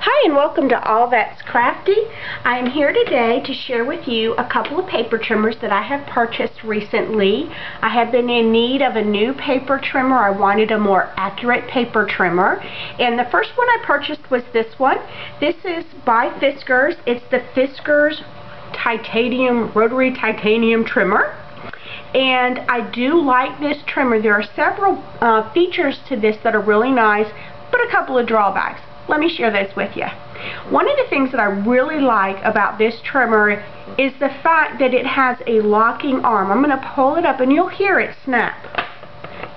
Hi and welcome to All That's Crafty. I am here today to share with you a couple of paper trimmers that I have purchased recently. I have been in need of a new paper trimmer. I wanted a more accurate paper trimmer. And the first one I purchased was this one. This is by Fiskars. It's the Fiskars Rotary Titanium Trimmer. And I do like this trimmer. There are several features to this that are really nice, but a couple of drawbacks. Let me share those with you. One of the things that I really like about this trimmer is the fact that it has a locking arm. I'm going to pull it up and you'll hear it snap.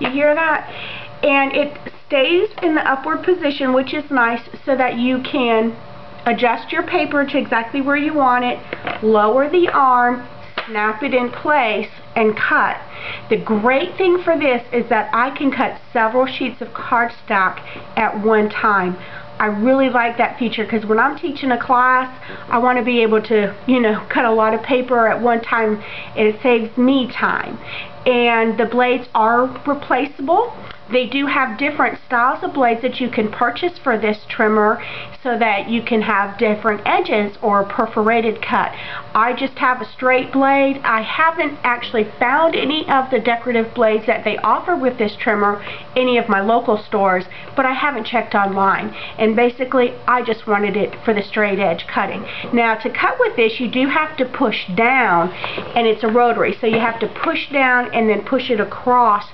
You hear that? And it stays in the upward position, which is nice, so that you can adjust your paper to exactly where you want it, lower the arm, snap it in place, and cut. The great thing for this is that I can cut several sheets of cardstock at one time. I really like that feature because when I'm teaching a class, I want to be able to, cut a lot of paper at one time. It saves me time. And the blades are replaceable. They do have different styles of blades that you can purchase for this trimmer so that you can have different edges or perforated cut. I just have a straight blade. I haven't actually found any of the decorative blades that they offer with this trimmer, any of my local stores, but I haven't checked online. And basically, I just wanted it for the straight edge cutting. Now, to cut with this, you do have to push down, and it's a rotary, so you have to push down and then push it across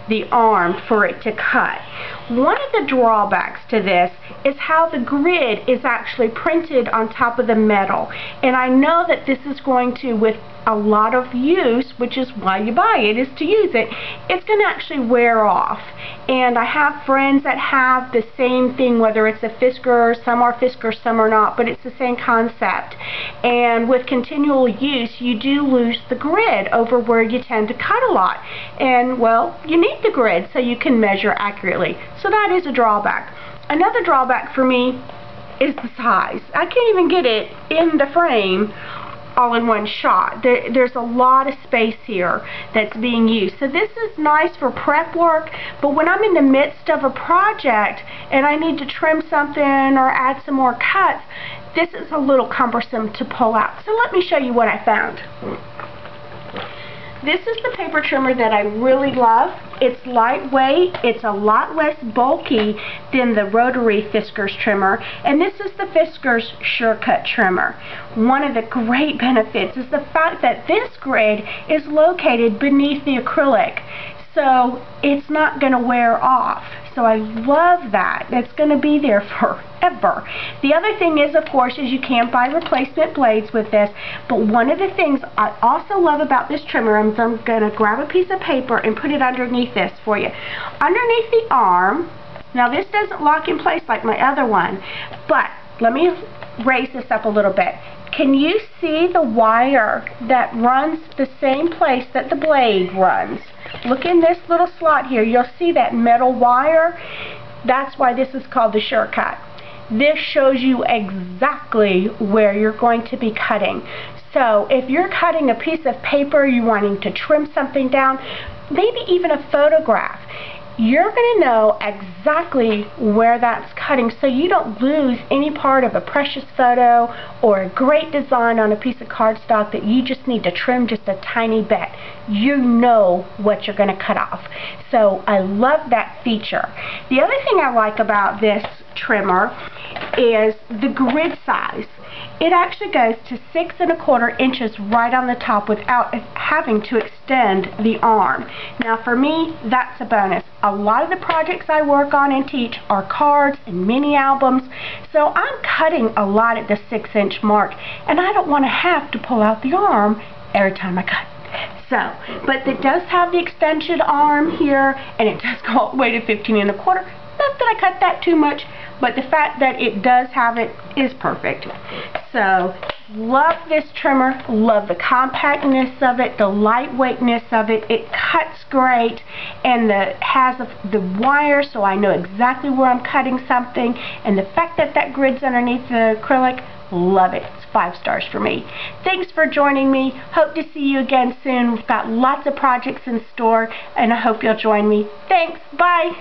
the arm for it to cut. One of the drawbacks to this is how the grid is actually printed on top of the metal. And I know that this is going to, with a lot of use, which is why you buy it, is to use it, it's going to actually wear off. And I have friends that have the same thing, whether it's a Fiskars, some are Fiskars, some are not, but it's the same concept. And with continual use, you do lose the grid over where you tend to cut a lot. And, well, you need the grid so you can measure accurately. So that is a drawback. Another drawback for me is the size. I can't even get it in the frame all in one shot. There's a lot of space here that's being used. So this is nice for prep work, but when I'm in the midst of a project and I need to trim something or add some more cuts, this is a little cumbersome to pull out. So let me show you what I found. This is the paper trimmer that I really love. It's lightweight, it's a lot less bulky than the rotary Fiskars trimmer, and this is the Fiskars Sure-Cut trimmer. One of the great benefits is the fact that this grid is located beneath the acrylic, so it's not going to wear off. So I love that. It's going to be there forever. The other thing is, of course, is you can buy replacement blades with this, but one of the things I also love about this trimmer, I'm going to grab a piece of paper and put it underneath this for you. Underneath the arm, now this doesn't lock in place like my other one, but let me raise this up a little bit. Can you see the wire that runs the same place that the blade runs? Look in this little slot here. You'll see that metal wire. That's why this is called the Sure-Cut. This shows you exactly where you're going to be cutting. So if you're cutting a piece of paper, you're wanting to trim something down, maybe even a photograph, you're going to know exactly where that's cutting so you don't lose any part of a precious photo or a great design on a piece of cardstock that you just need to trim just a tiny bit. You know what you're going to cut off. So I love that feature. The other thing I like about this trimmer is the grid size. It actually goes to 6 1/4 inches right on the top without having to extend the arm. Now for me, that's a bonus. A lot of the projects I work on and teach are cards and mini albums, so I'm cutting a lot at the 6-inch mark, and I don't want to have to pull out the arm every time I cut. So, but it does have the extension arm here, and it does go all the way to 15 1/4. Not that I cut that too much, but the fact that it does have it is perfect. So, love this trimmer, love the compactness of it, the lightweightness of it. It cuts great, and has the wire, so I know exactly where I'm cutting something, and the fact that that grid's underneath the acrylic, love it. It's 5 stars for me. Thanks for joining me. Hope to see you again soon. We've got lots of projects in store, and I hope you'll join me. Thanks. Bye.